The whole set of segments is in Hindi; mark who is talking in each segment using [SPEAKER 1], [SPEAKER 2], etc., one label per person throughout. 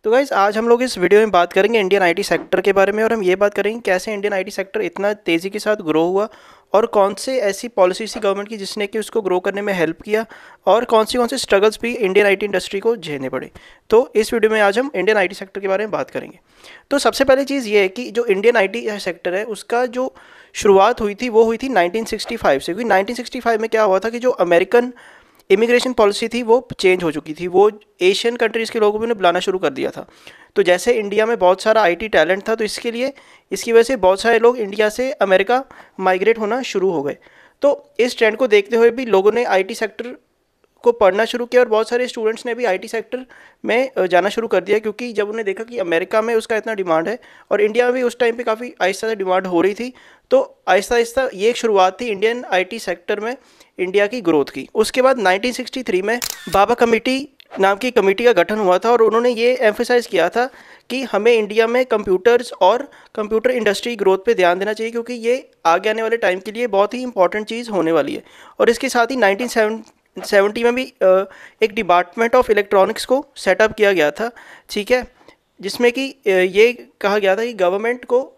[SPEAKER 1] तो गाइज़ आज हम लोग इस वीडियो में बात करेंगे इंडियन आईटी सेक्टर के बारे में, और हम ये बात करेंगे कैसे इंडियन आईटी सेक्टर इतना तेज़ी के साथ ग्रो हुआ और कौन से ऐसी पॉलिसी सी गवर्नमेंट की जिसने कि उसको ग्रो करने में हेल्प किया, और कौन से स्ट्रगल्स भी इंडियन आईटी इंडस्ट्री को झेलने पड़े। तो इस वीडियो में आज हम इंडियन आईटी सेक्टर के बारे में बात करेंगे। तो सबसे पहली चीज़ ये है कि जो इंडियन आईटी सेक्टर है उसका जो शुरुआत हुई थी वो हुई थी 1965 से, क्योंकि 1965 में क्या हुआ था कि जो अमेरिकन इमिग्रेशन पॉलिसी थी वो चेंज हो चुकी थी, वो एशियन कंट्रीज़ के लोगों को भी उन्हें बुलाना शुरू कर दिया था। तो जैसे इंडिया में बहुत सारा आईटी टैलेंट था, तो इसकी वजह से बहुत सारे लोग इंडिया से अमेरिका माइग्रेट होना शुरू हो गए। तो इस ट्रेंड को देखते हुए भी लोगों ने आईटी सेक्टर को पढ़ना शुरू किया, और बहुत सारे स्टूडेंट्स ने भी आईटी सेक्टर में जाना शुरू कर दिया, क्योंकि जब उन्हें देखा कि अमेरिका में उसका इतना डिमांड है और इंडिया में भी उस टाइम पे काफ़ी आहिस्ता से डिमांड हो रही थी। तो आहिस्ता आहिस्ता ये एक शुरुआत थी इंडियन आईटी सेक्टर में इंडिया की ग्रोथ की। उसके बाद 1963 में बाबा कमेटी नाम की कमेटी का गठन हुआ था, और उन्होंने ये एम्फेसाइज़ किया था कि हमें इंडिया में कंप्यूटर्स और कंप्यूटर इंडस्ट्री ग्रोथ पे ध्यान देना चाहिए, क्योंकि ये आगे आने वाले टाइम के लिए बहुत ही इंपॉर्टेंट चीज़ होने वाली है। और इसके साथ ही 1970 में भी एक डिपार्टमेंट ऑफ इलेक्ट्रॉनिक्स को सेटअप किया गया था, ठीक है, जिसमें कि ये कहा गया था कि गवर्नमेंट को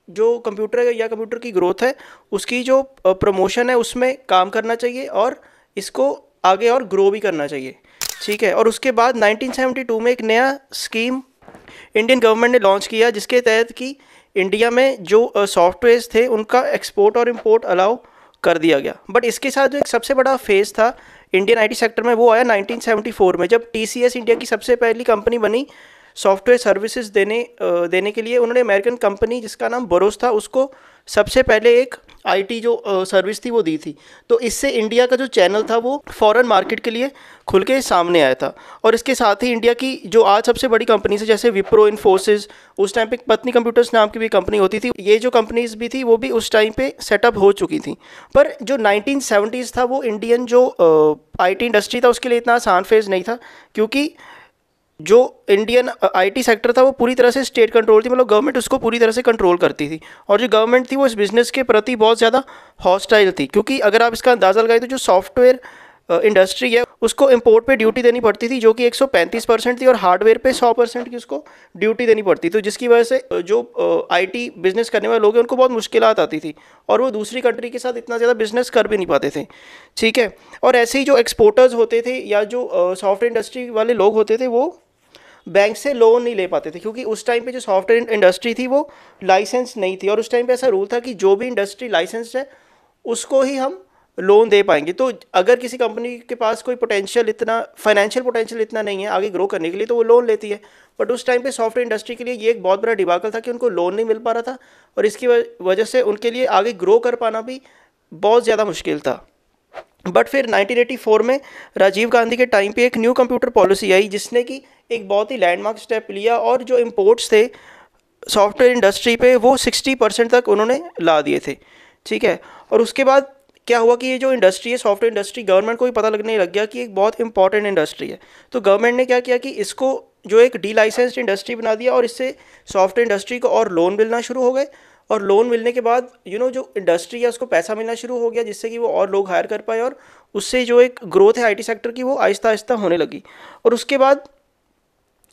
[SPEAKER 1] जो कंप्यूटर की ग्रोथ है उसकी जो प्रमोशन है उसमें काम करना चाहिए, और इसको आगे और ग्रो भी करना चाहिए, ठीक है। और उसके बाद 1972 में एक नया स्कीम इंडियन गवर्नमेंट ने लॉन्च किया, जिसके तहत कि इंडिया में जो सॉफ्टवेयर्स थे उनका एक्सपोर्ट और इंपोर्ट अलाउ कर दिया गया। बट इसके साथ जो एक सबसे बड़ा फेज़ था इंडियन आईटी सेक्टर में वो आया 1974 में, जब टीसीएस इंडिया की सबसे पहली कंपनी बनी सॉफ्टवेयर सर्विसेज देने के लिए। उन्होंने अमेरिकन कंपनी जिसका नाम बोरोस था उसको सबसे पहले एक आईटी जो सर्विस थी वो दी थी। तो इससे इंडिया का जो चैनल था वो फॉरेन मार्केट के लिए खुल के सामने आया था। और इसके साथ ही इंडिया की जो आज सबसे बड़ी कंपनीज है जैसे विप्रो, इन्फोसिस, उस टाइम पे पत्नी कंप्यूटर्स नाम की भी कंपनी होती थी, ये जो कंपनीज भी थी वो भी उस टाइम पे सेटअप हो चुकी थी। पर जो 1970s था वो इंडियन जो आईटी इंडस्ट्री था उसके लिए इतना आसान फेज़ नहीं था, क्योंकि जो इंडियन आईटी सेक्टर था वो पूरी तरह से स्टेट कंट्रोल थी, मतलब गवर्नमेंट उसको पूरी तरह से कंट्रोल करती थी। और जो गवर्नमेंट थी वो इस बिज़नेस के प्रति बहुत ज़्यादा हॉस्टाइल थी, क्योंकि अगर आप इसका अंदाज़ा लगाएं तो जो सॉफ्टवेयर इंडस्ट्री है उसको इंपोर्ट पे ड्यूटी देनी पड़ती थी, जो कि 135% थी, और हार्डवेयर पे 100% की उसको ड्यूटी देनी पड़ती। तो जिसकी वजह से जो आईटी बिज़नेस करने वाले लोग हैं उनको बहुत मुश्किलात आती थी, और वो दूसरी कंट्री के साथ इतना ज़्यादा बिजनेस कर भी नहीं पाते थे, ठीक है। और ऐसे ही जो एक्सपोर्टर्स होते थे या जो सॉफ्टवेयर इंडस्ट्री वाले लोग होते थे वो बैंक से लोन नहीं ले पाते थे, क्योंकि उस टाइम पे जो सॉफ्टवेयर इंडस्ट्री थी वो लाइसेंस नहीं थी, और उस टाइम पे ऐसा रूल था कि जो भी इंडस्ट्री लाइसेंस है उसको ही हम लोन दे पाएंगे। तो अगर किसी कंपनी के पास कोई फाइनेंशियल पोटेंशियल इतना नहीं है आगे ग्रो करने के लिए, तो वो लोन लेती है। बट उस टाइम पे सॉफ्टवेयर इंडस्ट्री के लिए ये एक बहुत बड़ा डिबाकल था कि उनको लोन नहीं मिल पा रहा था, और इसकी वजह से उनके लिए आगे ग्रो कर पाना भी बहुत ज़्यादा मुश्किल था। बट फिर 1984 में राजीव गांधी के टाइम पे एक न्यू कंप्यूटर पॉलिसी आई, जिसने कि एक बहुत ही लैंडमार्क स्टेप लिया, और जो इम्पोर्ट्स थे सॉफ्टवेयर इंडस्ट्री पे वो 60% तक उन्होंने ला दिए थे, ठीक है। और उसके बाद क्या हुआ कि ये जो इंडस्ट्री है सॉफ्टवेयर इंडस्ट्री, गवर्नमेंट को भी पता लगने लग गया कि एक बहुत इंपॉर्टेंट इंडस्ट्री है। तो गवर्नमेंट ने क्या किया कि इसको जो एक डी लाइसेंस्ड इंडस्ट्री बना दिया, और इससे सॉफ्टवेयर इंडस्ट्री को और लोन मिलना शुरू हो गए। और लोन मिलने के बाद जो इंडस्ट्री है उसको पैसा मिलना शुरू हो गया, जिससे कि वो और लोग हायर कर पाए, और उससे जो एक ग्रोथ है आईटी सेक्टर की वो आहिस्ता आहिस्ता होने लगी। और उसके बाद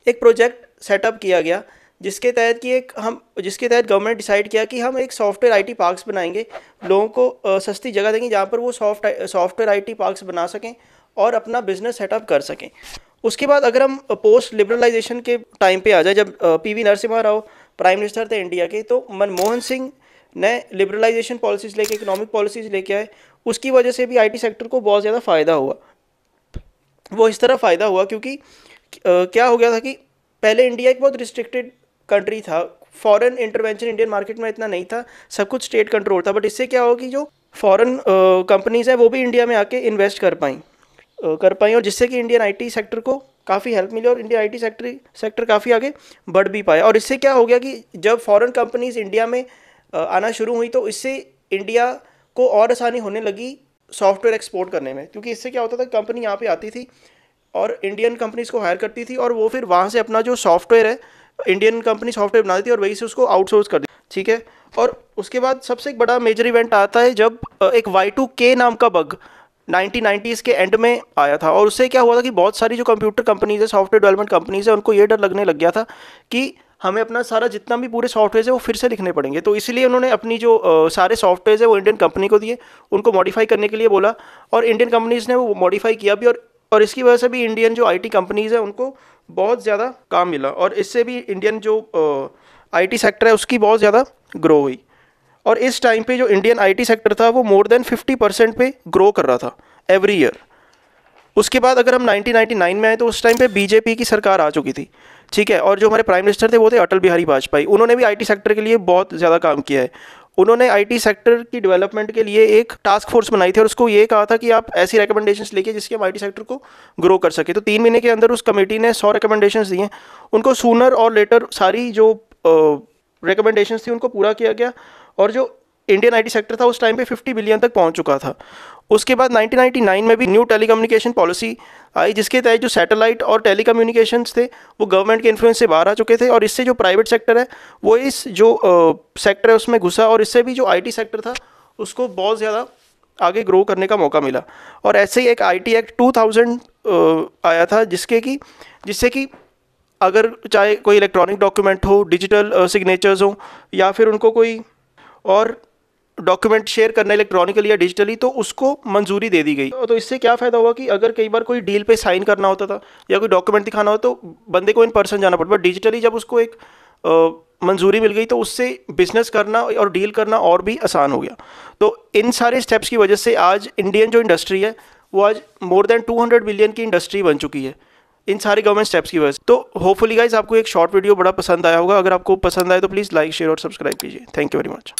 [SPEAKER 1] एक प्रोजेक्ट सेटअप किया गया, जिसके तहत गवर्नमेंट डिसाइड किया कि हम एक सॉफ्टवेयर आईटी पार्क्स बनाएंगे, लोगों को सस्ती जगह देंगे जहाँ पर वो सॉफ्टवेयर आईटी पार्क्स बना सकें और अपना बिजनेस सेटअप कर सकें। उसके बाद अगर हम पोस्ट लिबरलाइजेशन के टाइम पे आ जाए, जब PV Narasimha Rao prime minister थे इंडिया के, तो मनमोहन सिंह ने लिबरलाइजेशन पॉलिसीज़ लेके, इकोनॉमिक पॉलिसीज़ लेके आए। उसकी वजह से भी आईटी सेक्टर को बहुत ज़्यादा फ़ायदा हुआ। वो इस तरह फ़ायदा हुआ क्योंकि क्या हो गया था कि पहले इंडिया एक बहुत रिस्ट्रिक्टेड कंट्री था, फॉरेन इंटरवेंशन इंडियन मार्केट में इतना नहीं था, सब कुछ स्टेट कंट्रोल था। बट इससे क्या हो कि जो फॉरेन कंपनीज़ हैं वो भी इंडिया में आके इन्वेस्ट कर पाई, और जिससे कि इंडियन आईटी सेक्टर को काफ़ी हेल्प मिली, और इंडियन आईटी सेक्टर काफ़ी आगे बढ़ भी पाया। और इससे क्या हो गया कि जब फॉरेन कंपनीज़ इंडिया में आना शुरू हुई, तो इससे इंडिया को और आसानी होने लगी सॉफ्टवेयर एक्सपोर्ट करने में, क्योंकि इससे क्या होता था कंपनी यहाँ पे आती थी और इंडियन कंपनीज़ को हायर करती थी, और वो फिर वहाँ से अपना जो सॉफ्टवेयर है इंडियन कंपनी सॉफ्टवेयर बनाती थी और वहीं से उसको आउटसोर्स कर दी, ठीक है। और उसके बाद सबसे एक बड़ा मेजर इवेंट आता है जब एक Y2K नाम का बग 1990s के एंड में आया था। और उससे क्या हुआ था कि बहुत सारी जो कंप्यूटर कंपनीज है, सॉफ्टवेयर डेवलपमेंट कंपनीज है, उनको ये डर लगने लग गया था कि हमें अपना सारा जितना भी पूरे सॉफ्टवेयर है वो फिर से लिखने पड़ेंगे। तो इसलिए उन्होंने अपनी जो सारे सॉफ्टवेयर है वो इंडियन कंपनी को दिए, उनको मॉडिफाई करने के लिए बोला, और इंडियन कंपनीज ने वो मॉडिफाई किया भी। और इसकी वजह से भी इंडियन जो आईटी कंपनीज है उनको बहुत ज़्यादा काम मिला, और इससे भी इंडियन जो आईटी सेक्टर है उसकी बहुत ज़्यादा ग्रो हुई। और इस टाइम पे जो इंडियन आईटी सेक्टर था वो मोर देन 50% पे ग्रो कर रहा था एवरी ईयर। उसके बाद अगर हम 1999 में आए तो उस टाइम पे बीजेपी की सरकार आ चुकी थी, ठीक है। और जो हमारे प्राइम मिनिस्टर थे वो थे अटल बिहारी वाजपेयी। उन्होंने भी आईटी सेक्टर के लिए बहुत ज़्यादा काम किया है। उन्होंने आईटी सेक्टर की डेवलपमेंट के लिए एक टास्क फोर्स बनाई थी और उसको ये कहा था कि आप ऐसी रिकमेंडेशंस लेके जिसके हम आईटी सेक्टर को ग्रो कर सके। तो 3 महीने के अंदर उस कमेटी ने 100 रिकमेंडेशंस दी हैं। उनको सूनर और लेटर सारी जो रिकमेंडेशंस थी उनको पूरा किया गया, और जो इंडियन आईटी सेक्टर था उस टाइम पे 50 बिलियन तक पहुंच चुका था। उसके बाद 1999 में भी न्यू टेलीकम्युनिकेशन पॉलिसी आई, जिसके तहत जो सैटेलाइट और टेलीकम्युनिकेशंस थे वो गवर्नमेंट के इन्फ्लुएंस से बाहर आ चुके थे, और इससे जो प्राइवेट सेक्टर है वो इस जो सेक्टर है उसमें घुसा, और इससे भी जो आईटी सेक्टर था उसको बहुत ज़्यादा आगे ग्रो करने का मौका मिला। और ऐसे ही एक आईटी एक्ट 2000 आया था जिससे कि अगर चाहे कोई इलेक्ट्रॉनिक डॉक्यूमेंट हो, डिजिटल सिग्नेचर्स हो, या फिर उनको कोई और डॉक्यूमेंट शेयर करना इलेक्ट्रॉनिकली या डिजिटली, तो उसको मंजूरी दे दी गई। तो इससे क्या फ़ायदा हुआ कि अगर कई बार कोई डील पे साइन करना होता था या कोई डॉक्यूमेंट दिखाना हो तो बंदे को इन पर्सन जाना पड़ता, बट डिजिटली जब उसको एक मंजूरी मिल गई तो उससे बिजनेस करना और डील करना और भी आसान हो गया। तो इन सारे स्टेप्स की वजह से आज इंडियन जो इंडस्ट्री है वो आज मोर देन 200 बिलियन की इंडस्ट्री बन चुकी है, इन सारे गवर्नमेंट स्टेप्स की वजह से। तो होपफुली गाइज आपको एक शॉर्ट वीडियो बड़ा पसंद आया होगा। अगर आपको पसंद आए तो प्लीज़ लाइक, शेयर और सब्सक्राइब कीजिए। Thank you very much.